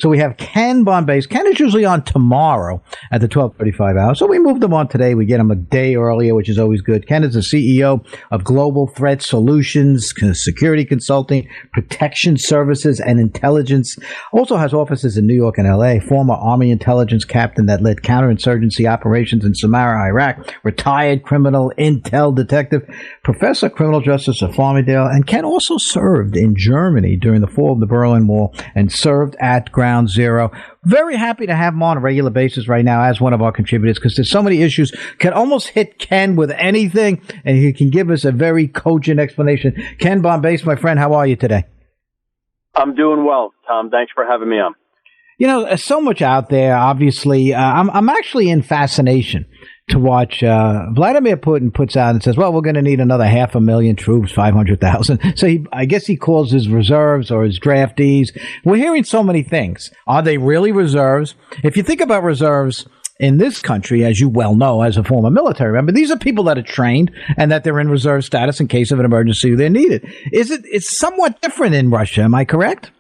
So we have Ken Bombace. Ken is usually on tomorrow at the 12:35 hour. So we moved him on today. We get him a day earlier, which is always good. Ken is the CEO of Global Threat Solutions, security consulting, protection services, and intelligence. Also has offices in New York and L.A. Former Army intelligence captain that led counterinsurgency operations in Samarra, Iraq. Retired criminal intel detective. Professor of criminal justice at Farmingdale. And Ken also served in Germany during the fall of the Berlin Wall and served at Ground Zero. Very happy to have him on a regular basis right now as one of our contributors because there's so many issues. Can almost hit Ken with anything, and he can give us a very cogent explanation. Ken Bombace, my friend, how are you today? I'm doing well, Tom. Thanks for having me on. You know, there's so much out there, obviously. I'm actually in fascination to watch Vladimir Putin puts out and says, well, we're going to need another 500,000 troops, 500,000. So I guess he calls his reserves or his draftees. We're hearing so many things. Are they really reserves? If you think about reserves in this country, as you well know, as a former military member, these are people that are trained and that they're in reserve status in case of an emergency they're needed. It's somewhat different in Russia. Am I correct?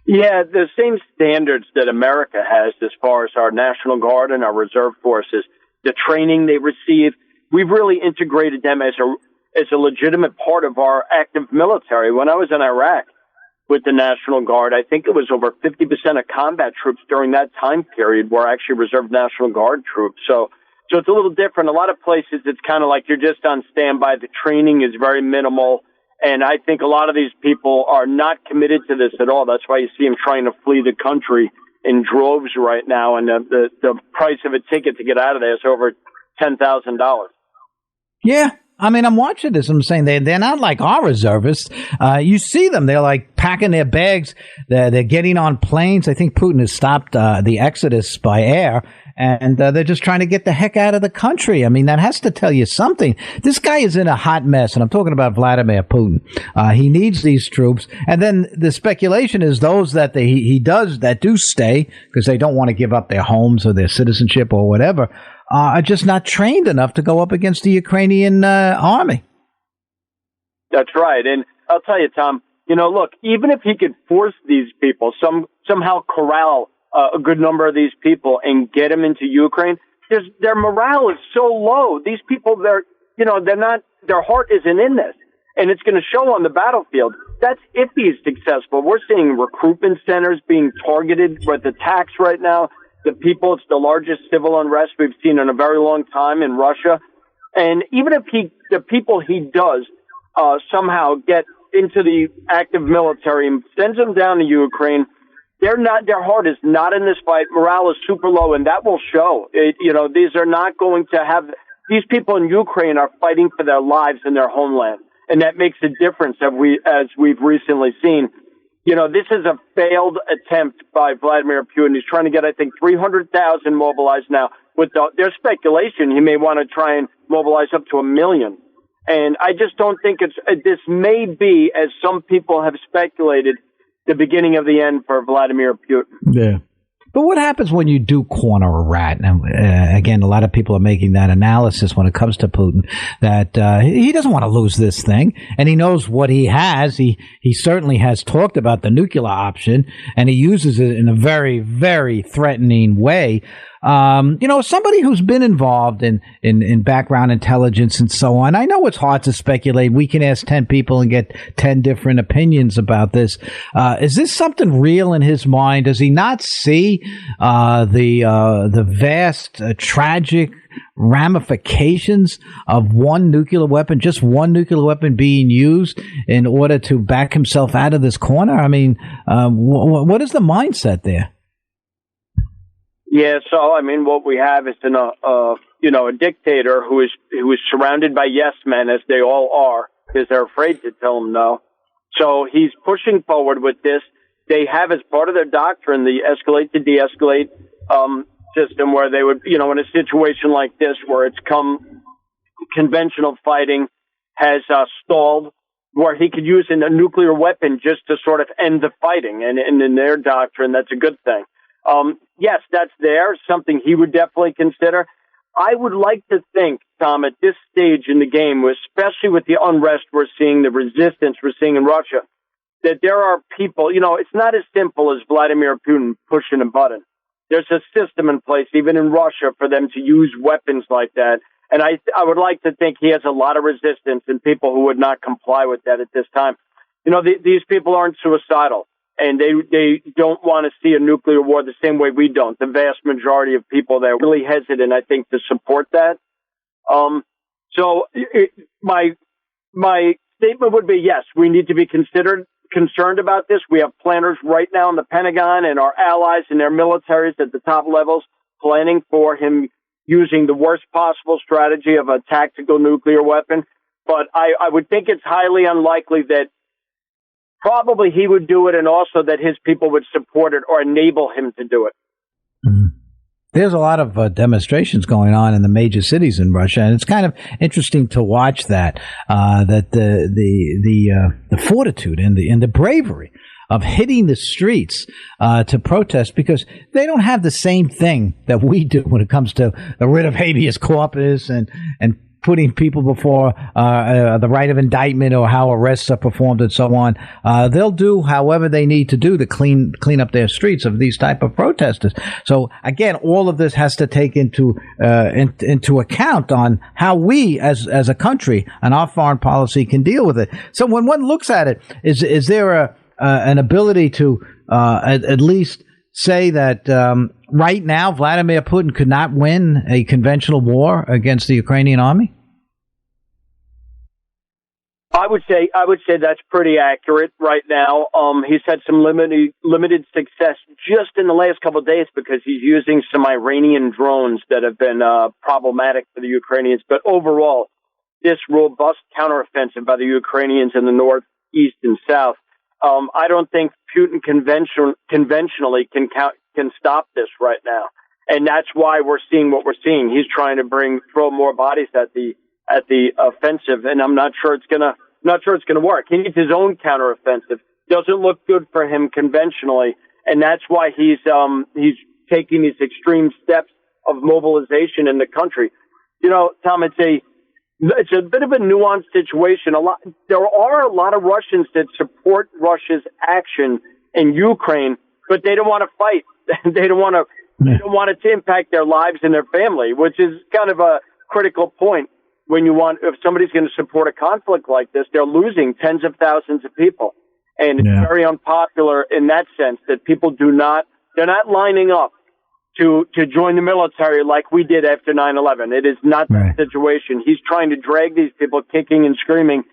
Yeah, the same standards that America has as far as our National Guard and our reserve forces, the training they receive, we've really integrated them as a legitimate part of our active military. When I was in Iraq with the National Guard, I think it was over 50% of combat troops during that time period were actually reserve National Guard troops. So it's a little different. A lot of places, it's kind of like you're just on standby. The training is very minimal. And I think a lot of these people are not committed to this at all. That's why you see them trying to flee the country in droves right now. And the price of a ticket to get out of there is over $10,000. Yeah. I mean, I'm watching this. I'm saying they're not like our reservists. You see them. They're like packing their bags. They're getting on planes. I think Putin has stopped the exodus by air. And they're just trying to get the heck out of the country. I mean, that has to tell you something. This guy is in a hot mess, and I'm talking about Vladimir Putin. He needs these troops. And then the speculation is those that he does that do stay because they don't want to give up their homes or their citizenship or whatever are just not trained enough to go up against the Ukrainian army. That's right. And I'll tell you, Tom, look, even if he could force these people, somehow corral a good number of these people and get them into Ukraine, their morale is so low. These people, they're not, their heart isn't in this. And it's going to show on the battlefield. That's if he's successful. We're seeing recruitment centers being targeted with attacks right now. It's the largest civil unrest we've seen in a very long time in Russia. And even if the people he does somehow get into the active military and sends them down to Ukraine, their heart is not in this fight. Morale is super low, and that will show. These are not going to have. These people in Ukraine are fighting for their lives in their homeland, and that makes a difference. As we've recently seen, this is a failed attempt by Vladimir Putin. He's trying to get, I think, 300,000 mobilized now. With their speculation, he may want to try and mobilize up to 1 million. And I just don't think this may be, as some people have speculated, the beginning of the end for Vladimir Putin. Yeah. But what happens when you do corner a rat? And again, a lot of people are making that analysis when it comes to Putin, that he doesn't want to lose this thing, and he knows what he has. He certainly has talked about the nuclear option, and he uses it in a very, very threatening way. Somebody who's been involved in background intelligence and so on, I know it's hard to speculate. We can ask 10 people and get 10 different opinions about this. Is this something real in his mind? Does he not see the vast, tragic ramifications of one nuclear weapon, just one nuclear weapon being used in order to back himself out of this corner? I mean, what is the mindset there? Yeah, so I mean, what we have is a dictator who is surrounded by yes men, as they all are, because they're afraid to tell him no. So he's pushing forward with this. They have, as part of their doctrine, the escalate to de-escalate system, where they would, in a situation like this, where it's come conventional fighting has stalled, where he could use a nuclear weapon just to sort of end the fighting, and in their doctrine, that's a good thing. Yes, that's there, something he would definitely consider. I would like to think, Tom, at this stage in the game, especially with the unrest we're seeing, the resistance we're seeing in Russia, that there are people, it's not as simple as Vladimir Putin pushing a button. There's a system in place, even in Russia, for them to use weapons like that. And I would like to think he has a lot of resistance and people who would not comply with that at this time. These people aren't suicidal, and they don't want to see a nuclear war the same way we don't. The vast majority of people, they're really hesitant, I think, to support that. My statement would be, yes, we need to be concerned about this. We have planners right now in the Pentagon and our allies and their militaries at the top levels planning for him using the worst possible strategy of a tactical nuclear weapon. But I would think it's highly unlikely that probably he would do it, and also that his people would support it or enable him to do it. Mm-hmm. There's a lot of demonstrations going on in the major cities in Russia, and it's kind of interesting to watch that the fortitude and the bravery of hitting the streets to protest, because they don't have the same thing that we do when it comes to the writ of habeas corpus and putting people before the right of indictment, or how arrests are performed and so on. They'll do however they need to do to clean up their streets of these type of protesters. So again, all of this has to take into account on how we as a country and our foreign policy can deal with it. So when one looks at it, is there an ability to at least say that right now Vladimir Putin could not win a conventional war against the Ukrainian army? I would say that's pretty accurate right now. He's had some limited success just in the last couple of days because he's using some Iranian drones that have been problematic for the Ukrainians. But overall, this robust counteroffensive by the Ukrainians in the north, east, and south, I don't think Putin conventionally can stop this right now, and that's why we're seeing what we're seeing. He's trying to throw more bodies at the offensive, and I'm not sure it's gonna work. He needs his own counteroffensive. Doesn't look good for him conventionally, and that's why he's taking these extreme steps of mobilization in the country. Tom, it's a bit of a nuanced situation. There are a lot of Russians that support Russia's action in Ukraine, but they don't want to fight. They don't want it to impact their lives and their family, which is kind of a critical point. If somebody's going to support a conflict like this, they're losing tens of thousands of people, and it's very unpopular in that sense that people they're not lining up to join the military like we did after 9/11. It is not that situation. He's trying to drag these people kicking and screaming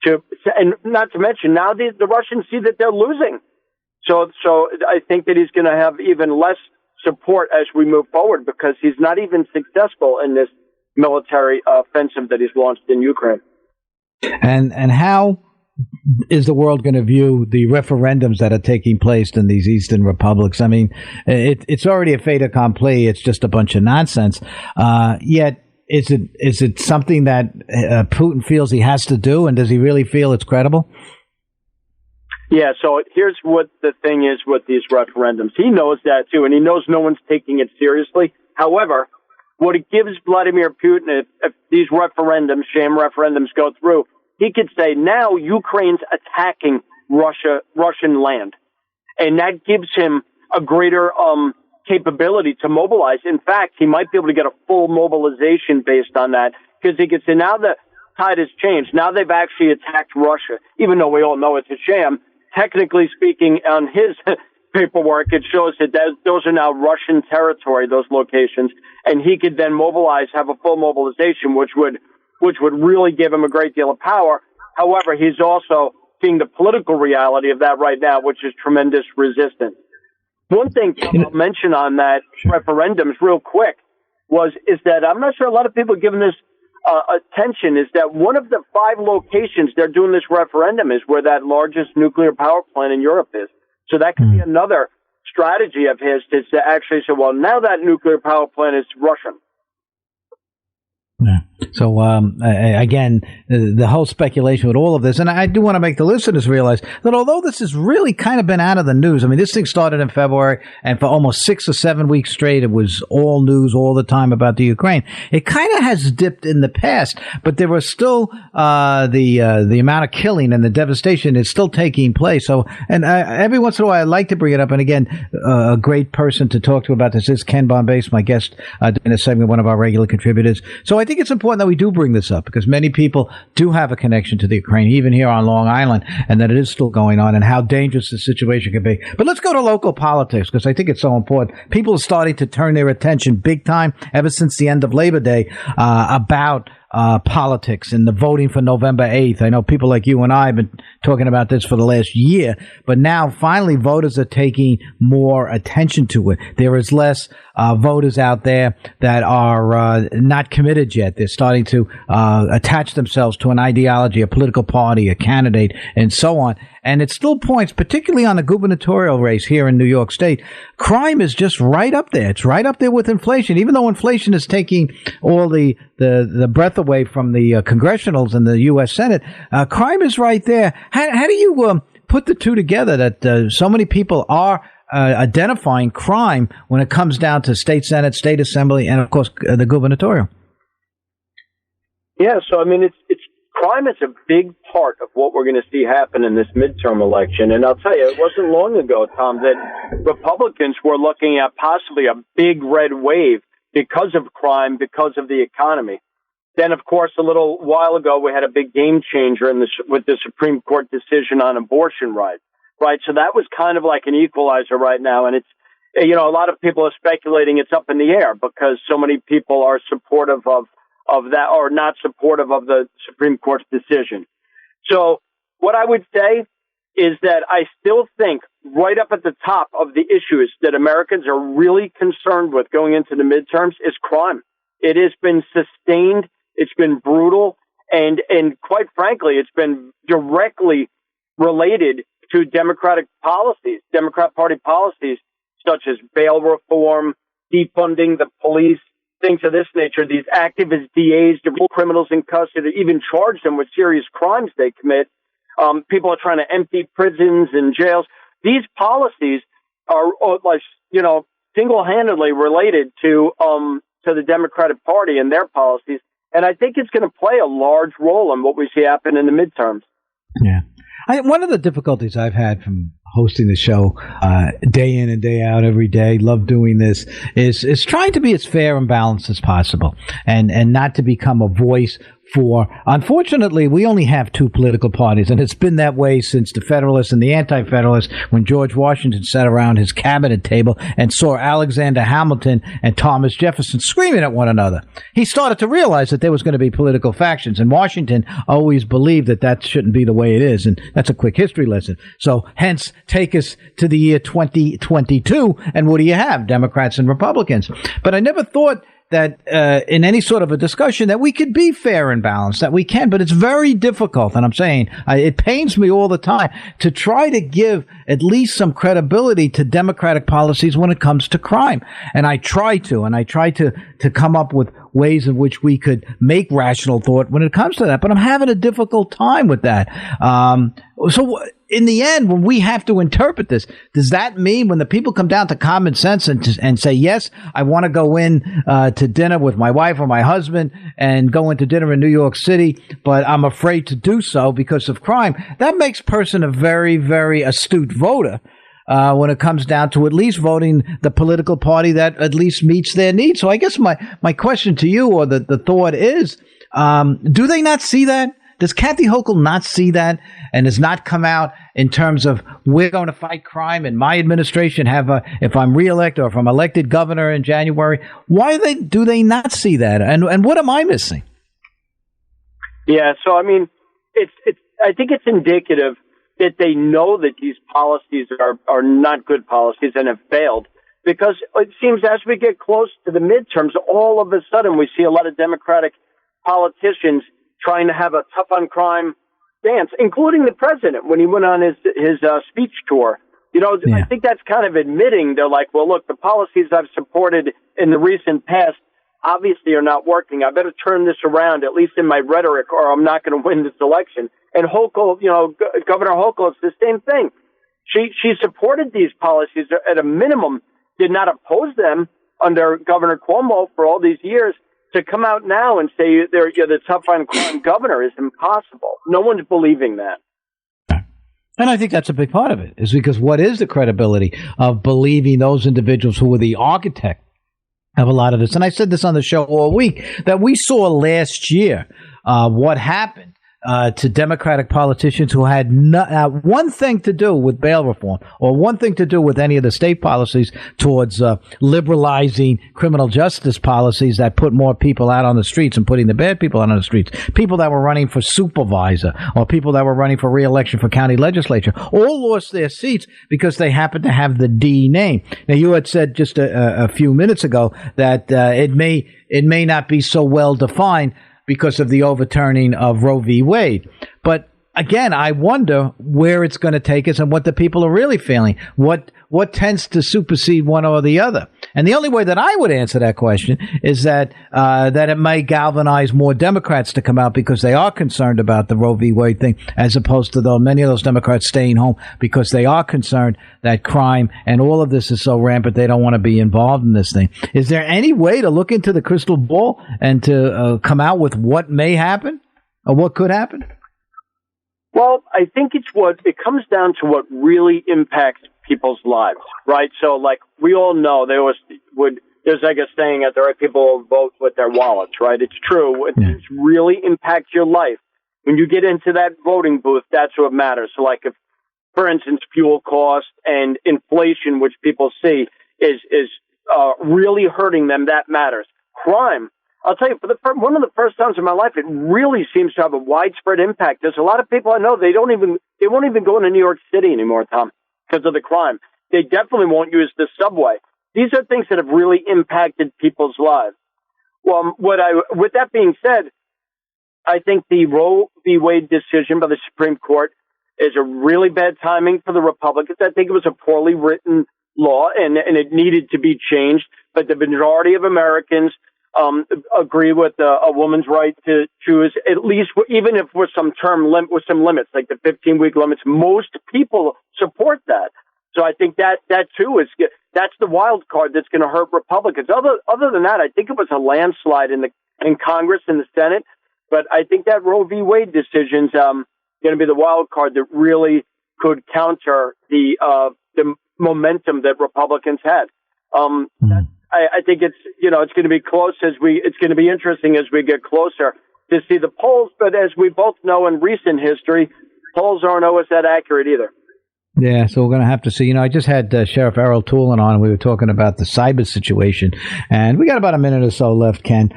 and not to mention now the Russians see that they're losing. So I think that he's going to have even less support as we move forward because he's not even successful in this military offensive that he's launched in Ukraine. And how is the world going to view the referendums that are taking place in these eastern republics? I mean, it's already a fait accompli. It's just a bunch of nonsense. Yet, is it something that Putin feels he has to do, and does he really feel it's credible? Yeah, so here's what the thing is with these referendums. He knows that, too, and he knows no one's taking it seriously. However, what it gives Vladimir Putin, if these sham referendums go through, he could say, now Ukraine's attacking Russian land. And that gives him a greater capability to mobilize. In fact, he might be able to get a full mobilization based on that because he could say, now the tide has changed. Now they've actually attacked Russia, even though we all know it's a sham. Technically speaking, on his paperwork, it shows that those are now Russian territory, those locations, and he could then have a full mobilization, which would really give him a great deal of power. However, he's also seeing the political reality of that right now, which is tremendous resistance. One thing I'll mention on that referendums real quick is that I'm not sure a lot of people giving this attention is that one of the 5 locations they're doing this referendum is where that largest nuclear power plant in Europe is. So that could be another strategy of his to actually say, well, now that nuclear power plant is Russian. Yeah. So, again, the whole speculation with all of this, and I do want to make the listeners realize that although this has really kind of been out of the news, I mean, this thing started in February, and for almost 6 or 7 weeks straight, it was all news all the time about the Ukraine. It kind of has dipped in the past, but there was still the amount of killing and the devastation is still taking place. So, and every once in a while, I like to bring it up. And again, a great person to talk to about this is Ken Bombace, my guest in a segment, one of our regular contributors. So I think it's important that we do bring this up because many people do have a connection to the Ukraine, even here on Long Island, and that it is still going on and how dangerous the situation can be. But let's go to local politics because I think it's so important. People are starting to turn their attention big time ever since the end of Labor Day about politics and the voting for November 8th. I know people like you and I have been talking about this for the last year, but now finally voters are taking more attention to it. There is less voters out there that are not committed yet. They're starting to attach themselves to an ideology, a political party, a candidate, and so on. And it still points, particularly on the gubernatorial race here in New York State, crime is just right up there. It's right up there with inflation. Even though inflation is taking all the breath away from the congressionals and the U.S. Senate, crime is right there. How do you put the two together that so many people are identifying crime when it comes down to state Senate, state assembly, and, of course, the gubernatorial? Yeah, so, I mean, it's crime is a big part of what we're going to see happen in this midterm election. And I'll tell you, it wasn't long ago, Tom, that Republicans were looking at possibly a big red wave because of crime, because of the economy. Then, of course, a little while ago, we had a big game changer with the Supreme Court decision on abortion rights, right? So that was kind of like an equalizer right now. And it's, you know, a lot of people are speculating it's up in the air because so many people are supportive of that or not supportive of the Supreme Court's decision. So what I would say is that I still think right up at the top of the issues that Americans are really concerned with going into the midterms is crime. It has been sustained. It's been brutal. And quite frankly, it's been directly related to Democrat Party policies, such as bail reform, defunding the police, things of this nature. These activist DAs to put criminals in custody, to even charge them with serious crimes they commit. People are trying to empty prisons and jails. These policies are, like, you know, single-handedly related to the Democratic Party and their policies. And I think it's going to play a large role in what we see happen in the midterms. Yeah. One of the difficulties I've had from hosting the show day in and day out every day, love doing this, is trying to be as fair and balanced as possible and not to become a voice for, unfortunately, we only have two political parties, and it's been that way since the Federalists and the Anti-Federalists, when George Washington sat around his cabinet table and saw Alexander Hamilton and Thomas Jefferson screaming at one another. He started to realize that there was going to be political factions, and Washington always believed that shouldn't be the way it is, and that's a quick history lesson. So, hence, take us to the year 2022, and what do you have? Democrats and Republicans. But I never thought that in any sort of a discussion that we could be fair and balanced, that we can, but it's very difficult. And I'm saying it pains me all the time to try to give at least some credibility to Democratic policies when it comes to crime. And I try to come up with ways in which we could make rational thought when it comes to that. But I'm having a difficult time with that. So in the end, when we have to interpret this, does that mean when the people come down to common sense and say, yes, I want to go in to dinner with my wife or my husband and go into dinner in New York City, but I'm afraid to do so because of crime, that makes a person a very, very astute voter when it comes down to at least voting the political party that at least meets their needs. So I guess my question to you, or the thought is, do they not see that? Does Kathy Hochul not see that and has not come out in terms of we're going to fight crime and my administration if I'm reelected or if I'm elected governor in January? Why do they not see that? And what am I missing? Yeah, so I mean, I think it's indicative that they know that these policies are not good policies and have failed, because it seems as we get close to the midterms, all of a sudden we see a lot of Democratic politicians trying to have a tough on crime stance, including the president when he went on his speech tour. You know, yeah. I think that's kind of admitting they're like, well, look, the policies I've supported in the recent past obviously are not working. I better turn this around, at least in my rhetoric, or I'm not going to win this election. And Hochul, Governor Hochul, it's the same thing. She supported these policies at a minimum, did not oppose them under Governor Cuomo for all these years. To come out now and say you're the tough on crime governor is impossible. No one's believing that. And I think that's a big part of it, is because what is the credibility of believing those individuals who were the architect of a lot of this? And I said this on the show all week, that we saw last year what happened to Democratic politicians who had one thing to do with bail reform or one thing to do with any of the state policies towards liberalizing criminal justice policies that put more people out on the streets and putting the bad people out on the streets. People that were running for supervisor or people that were running for re-election for county legislature all lost their seats because they happened to have the D name. Now, you had said just a few minutes ago that it may not be so well defined because of the overturning of Roe v. Wade. But again, I wonder where it's going to take us and what the people are really feeling. What tends to supersede one or the other? And the only way that I would answer that question is that it may galvanize more Democrats to come out because they are concerned about the Roe v. Wade thing, as opposed to many of those Democrats staying home because they are concerned that crime and all of this is so rampant they don't want to be involved in this thing. Is there any way to look into the crystal ball and to come out with what may happen or what could happen? Well, I think it comes down to what really impacts people's lives, right? So, like, we all know there's like a saying that there are people who vote with their wallets, right? It's true. It really impacts your life. When you get into that voting booth, that's what matters. So, like, if, for instance, fuel costs and inflation, which people see is really hurting them, that matters. Crime. I'll tell you, one of the first times in my life, it really seems to have a widespread impact. There's a lot of people I know, they won't even go into New York City anymore, Tom, because of the crime. They definitely won't use the subway. These are things that have really impacted people's lives. Well, with that being said, I think the Roe v. Wade decision by the Supreme Court is a really bad timing for the Republicans. I think it was a poorly written law and it needed to be changed, but the majority of Americans agree with a woman's right to choose, at least even if with some with some limits, like the 15-week limits. Most people support that. So I think that too that's the wild card that's going to hurt Republicans. Other than that, I think it was a landslide in Congress and the Senate. But I think that Roe v. Wade decision's going to be the wild card that really could counter the momentum that Republicans had. I think it's going to be close it's going to be interesting as we get closer to see the polls. But as we both know in recent history, polls aren't always that accurate either. Yeah, so we're going to have to see. I just had Sheriff Errol Toulon on, and we were talking about the cyber situation, and we got about a minute or so left, Ken.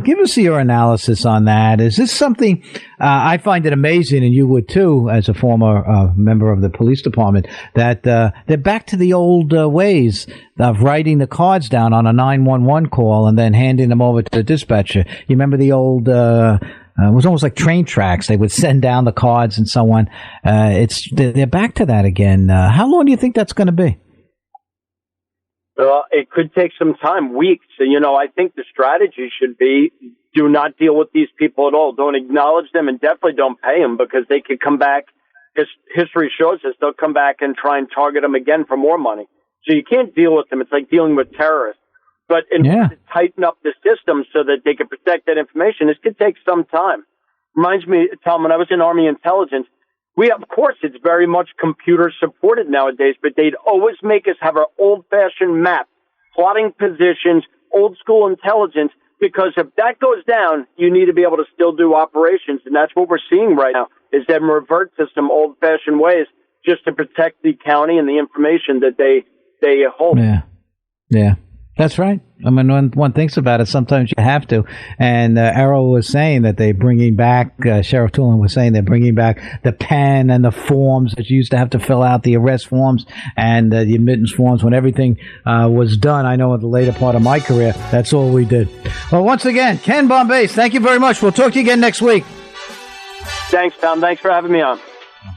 Give us your analysis on that. Is this something, I find it amazing, and you would too, as a former member of the police department, that they're back to the old ways of writing the cards down on a 911 call and then handing them over to the dispatcher. You remember the old... it was almost like train tracks. They would send down the cards and so on. They're back to that again. How long do you think that's going to be? It could take some time, weeks. I think the strategy should be do not deal with these people at all. Don't acknowledge them and definitely don't pay them because they could come back. History shows us they'll come back and try and target them again for more money. So you can't deal with them. It's like dealing with terrorists. But in order to tighten up the system so that they can protect that information, this could take some time. Reminds me, Tom, when I was in Army intelligence, of course, it's very much computer supported nowadays, but they'd always make us have our old-fashioned map, plotting positions, old school intelligence, because if that goes down, you need to be able to still do operations. And that's what we're seeing right now, is them revert to some old-fashioned ways just to protect the county and the information that they hold. Yeah. That's right. I mean, when one thinks about it, sometimes you have to. And Errol was saying that they're bringing back, Sheriff Toulon was saying they're bringing back the pen and the forms that you used to have to fill out, the arrest forms and the admittance forms when everything was done. I know in the later part of my career, that's all we did. Well, once again, Ken Bombace, thank you very much. We'll talk to you again next week. Thanks, Tom. Thanks for having me on.